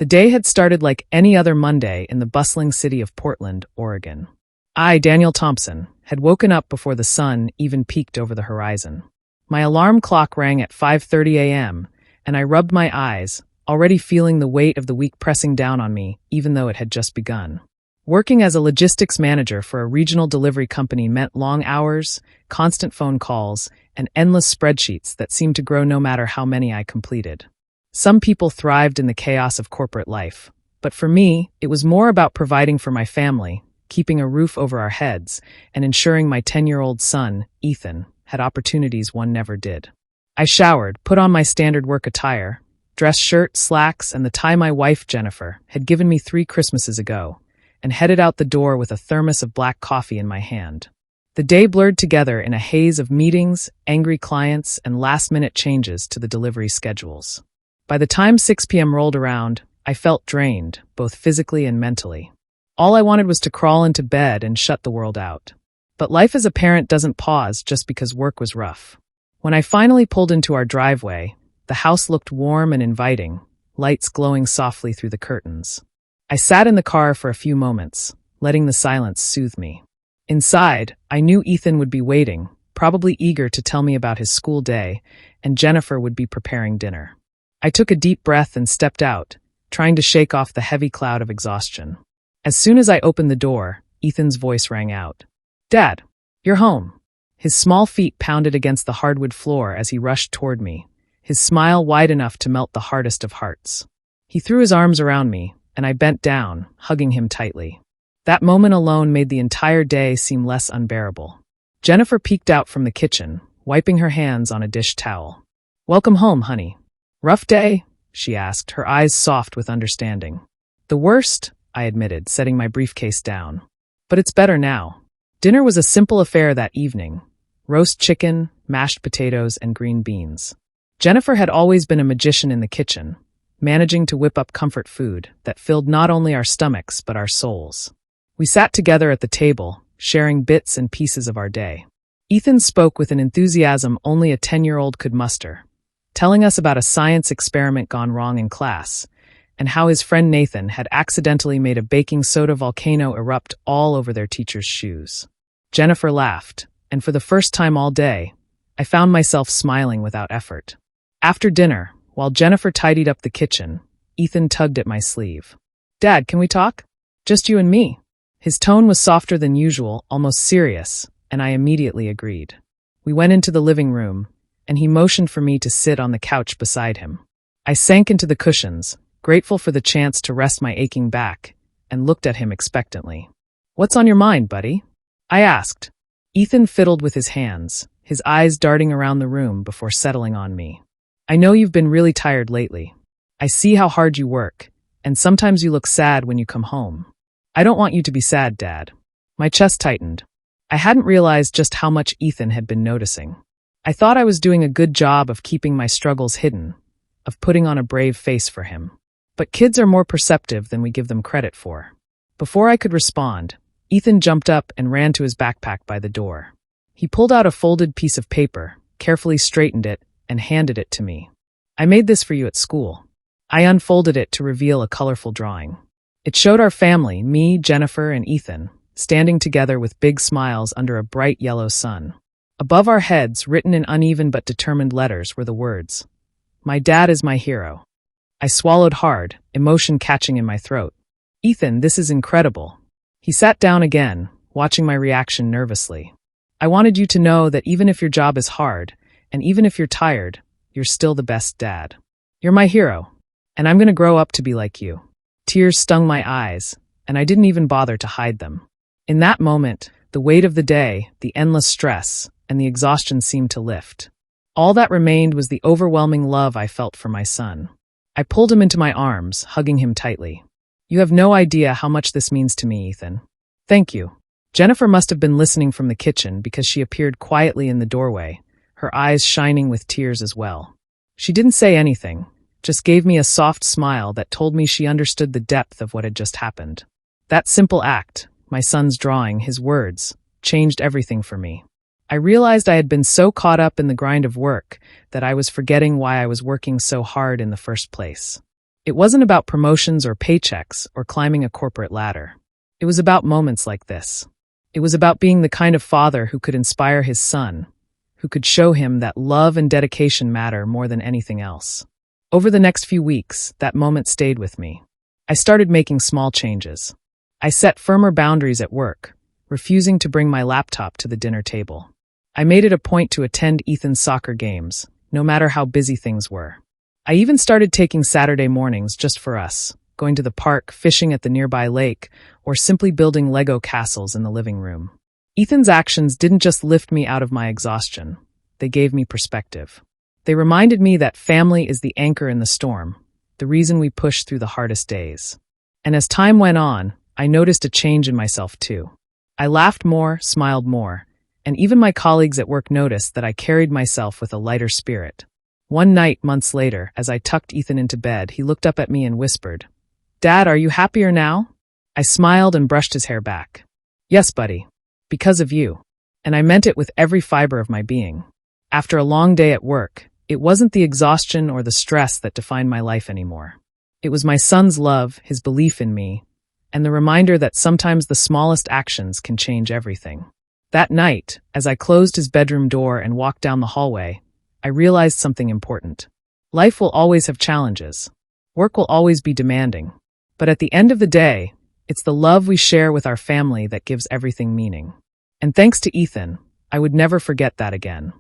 The day had started like any other Monday in the bustling city of Portland, Oregon. I, Daniel Thompson, had woken up before the sun even peeked over the horizon. My alarm clock rang at 5:30 a.m., and I rubbed my eyes, already feeling the weight of the week pressing down on me, even though it had just begun. Working as a logistics manager for a regional delivery company meant long hours, constant phone calls, and endless spreadsheets that seemed to grow no matter how many I completed. Some people thrived in the chaos of corporate life, but for me, it was more about providing for my family, keeping a roof over our heads, and ensuring my 10-year-old son, Ethan, had opportunities one never did. I showered, put on my standard work attire, dress shirt, slacks, and the tie my wife, Jennifer, had given me 3 Christmases ago, and headed out the door with a thermos of black coffee in my hand. The day blurred together in a haze of meetings, angry clients, and last-minute changes to the delivery schedules. By the time 6 p.m. rolled around, I felt drained, both physically and mentally. All I wanted was to crawl into bed and shut the world out. But life as a parent doesn't pause just because work was rough. When I finally pulled into our driveway, the house looked warm and inviting, lights glowing softly through the curtains. I sat in the car for a few moments, letting the silence soothe me. Inside, I knew Ethan would be waiting, probably eager to tell me about his school day, and Jennifer would be preparing dinner. I took a deep breath and stepped out, trying to shake off the heavy cloud of exhaustion. As soon as I opened the door, Ethan's voice rang out. "Dad, you're home." His small feet pounded against the hardwood floor as he rushed toward me, his smile wide enough to melt the hardest of hearts. He threw his arms around me, and I bent down, hugging him tightly. That moment alone made the entire day seem less unbearable. Jennifer peeked out from the kitchen, wiping her hands on a dish towel. "Welcome home, honey." "Rough day?" she asked, her eyes soft with understanding. "The worst," I admitted, setting my briefcase down. "But it's better now." Dinner was a simple affair that evening. Roast chicken, mashed potatoes, and green beans. Jennifer had always been a magician in the kitchen, managing to whip up comfort food that filled not only our stomachs but our souls. We sat together at the table, sharing bits and pieces of our day. Ethan spoke with an enthusiasm only a 10-year-old could muster, telling us about a science experiment gone wrong in class, and how his friend Nathan had accidentally made a baking soda volcano erupt all over their teacher's shoes. Jennifer laughed, and for the first time all day, I found myself smiling without effort. After dinner, while Jennifer tidied up the kitchen, Ethan tugged at my sleeve. "Dad, can we talk? Just you and me." His tone was softer than usual, almost serious, and I immediately agreed. We went into the living room, and he motioned for me to sit on the couch beside him. I sank into the cushions, grateful for the chance to rest my aching back, and looked at him expectantly. "What's on your mind, buddy?" I asked. Ethan fiddled with his hands, his eyes darting around the room before settling on me. "I know you've been really tired lately. I see how hard you work, and sometimes you look sad when you come home." "I don't want you to be sad, Dad." My chest tightened. I hadn't realized just how much Ethan had been noticing. I thought I was doing a good job of keeping my struggles hidden, of putting on a brave face for him. But kids are more perceptive than we give them credit for. Before I could respond, Ethan jumped up and ran to his backpack by the door. He pulled out a folded piece of paper, carefully straightened it, and handed it to me. "I made this for you at school." I unfolded it to reveal a colorful drawing. It showed our family, me, Jennifer, and Ethan, standing together with big smiles under a bright yellow sun. Above our heads, written in uneven but determined letters, were the words, "My dad is my hero." I swallowed hard, emotion catching in my throat. "Ethan, this is incredible." He sat down again, watching my reaction nervously. "I wanted you to know that even if your job is hard, and even if you're tired, you're still the best dad. You're my hero, and I'm going to grow up to be like you." Tears stung my eyes, and I didn't even bother to hide them. In that moment, the weight of the day, the endless stress, and the exhaustion seemed to lift. All that remained was the overwhelming love I felt for my son. I pulled him into my arms, hugging him tightly. "You have no idea how much this means to me, Ethan." "Thank you." Jennifer must have been listening from the kitchen because she appeared quietly in the doorway, her eyes shining with tears as well. She didn't say anything, just gave me a soft smile that told me she understood the depth of what had just happened. That simple act, my son's drawing, his words, changed everything for me. I realized I had been so caught up in the grind of work that I was forgetting why I was working so hard in the first place. It wasn't about promotions or paychecks or climbing a corporate ladder. It was about moments like this. It was about being the kind of father who could inspire his son, who could show him that love and dedication matter more than anything else. Over the next few weeks, that moment stayed with me. I started making small changes. I set firmer boundaries at work, refusing to bring my laptop to the dinner table. I made it a point to attend Ethan's soccer games, no matter how busy things were. I even started taking Saturday mornings just for us, going to the park, fishing at the nearby lake, or simply building Lego castles in the living room. Ethan's actions didn't just lift me out of my exhaustion. They gave me perspective. They reminded me that family is the anchor in the storm, the reason we push through the hardest days. And as time went on, I noticed a change in myself too. I laughed more, smiled more, and even my colleagues at work noticed that I carried myself with a lighter spirit. One night, months later, as I tucked Ethan into bed, he looked up at me and whispered, "Dad, are you happier now?" I smiled and brushed his hair back. "Yes, buddy. Because of you." And I meant it with every fiber of my being. After a long day at work, it wasn't the exhaustion or the stress that defined my life anymore. It was my son's love, his belief in me, and the reminder that sometimes the smallest actions can change everything. That night, as I closed his bedroom door and walked down the hallway, I realized something important. Life will always have challenges. Work will always be demanding. But at the end of the day, it's the love we share with our family that gives everything meaning. And thanks to Ethan, I would never forget that again.